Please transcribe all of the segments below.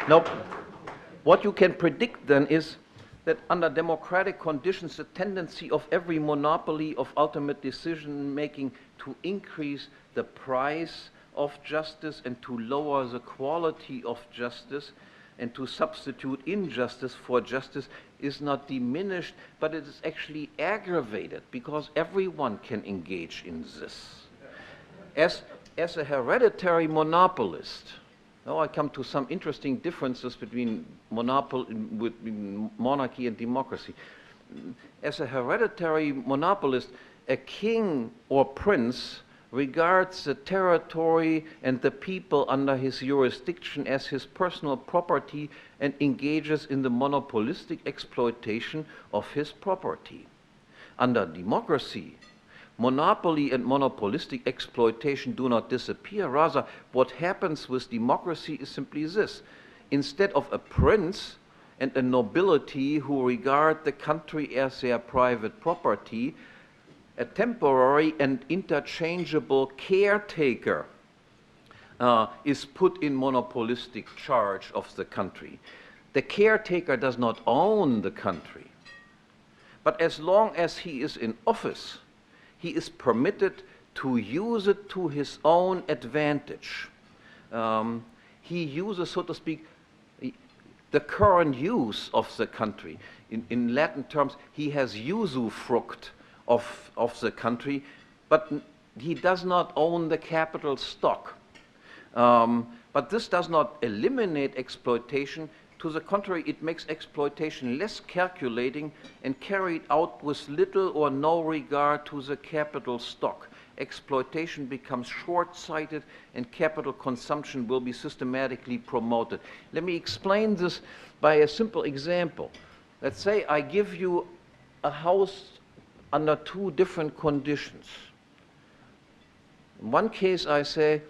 Now, what you can predict then is that under democratic conditions, the tendency of every monopoly of ultimate decision-making to increase the price of justice and to lower the quality of justice and to substitute injustice for justice is not diminished, but it is actually aggravated because everyone can engage in this. As a hereditary monopolist, now I come to some interesting differences between monarchy and democracy. As a hereditary monopolist, a king or prince regards the territory and the people under his jurisdiction as his personal property and engages in the monopolistic exploitation of his property. Under democracy, monopoly and monopolistic exploitation do not disappear. Rather, what happens with democracy is simply this. Instead of a prince and a nobility who regard the country as their private property, a temporary and interchangeable caretaker is put in monopolistic charge of the country. The caretaker does not own the country, but as long as he is in office, he is permitted to use it to his own advantage. He uses, so to speak, the current use of the country. In Latin terms, he has usufruct of the country, but he does not own the capital stock. But this does not eliminate exploitation. To the contrary, it makes exploitation less calculating and carried out with little or no regard to the capital stock. Exploitation becomes short-sighted and capital consumption will be systematically promoted. Let me explain this by a simple example. Let's say I give you a house under two different conditions. In one case I say,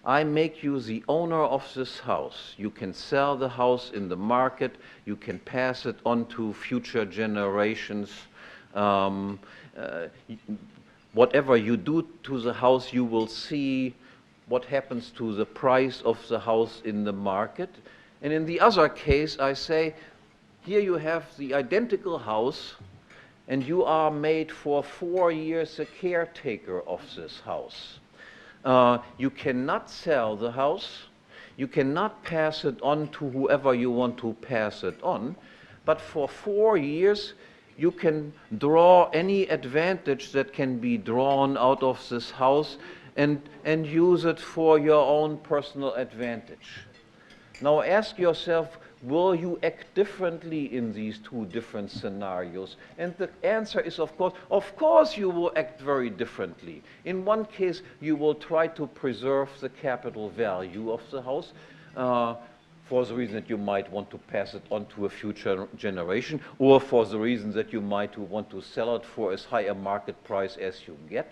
I make you the owner of this house. You can sell the house in the market. You can pass it on to future generations. Whatever you do to the house, you will see what happens to the price of the house in the market. And in the other case, I say, here you have the identical house, and you are made for 4 years a caretaker of this house. You cannot sell the house, you cannot pass it on to whoever you want to pass it on, but for 4 years you can draw any advantage that can be drawn out of this house and use it for your own personal advantage. Now ask yourself, will you act differently in these two different scenarios? And the answer is, of course you will act very differently. In one case, you will try to preserve the capital value of the house for the reason that you might want to pass it on to a future generation, or for the reason that you might want to sell it for as high a market price as you get.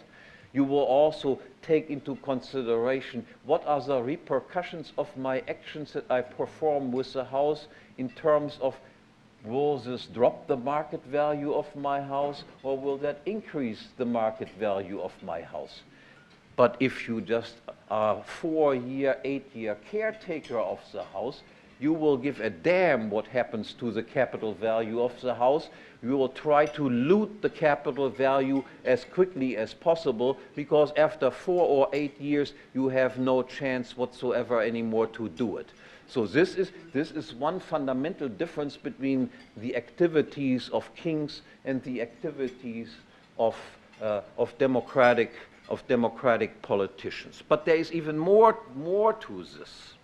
You will also take into consideration what are the repercussions of my actions that I perform with the house in terms of, will this drop the market value of my house or will that increase the market value of my house? But if you just are a 4-year, 8-year caretaker of the house, you will give a damn what happens to the capital value of the house. You will try to loot the capital value as quickly as possible, because after 4 or 8 years you have no chance whatsoever anymore to do it. So this is one fundamental difference between the activities of kings and the activities of democratic politicians. But there is even more to this.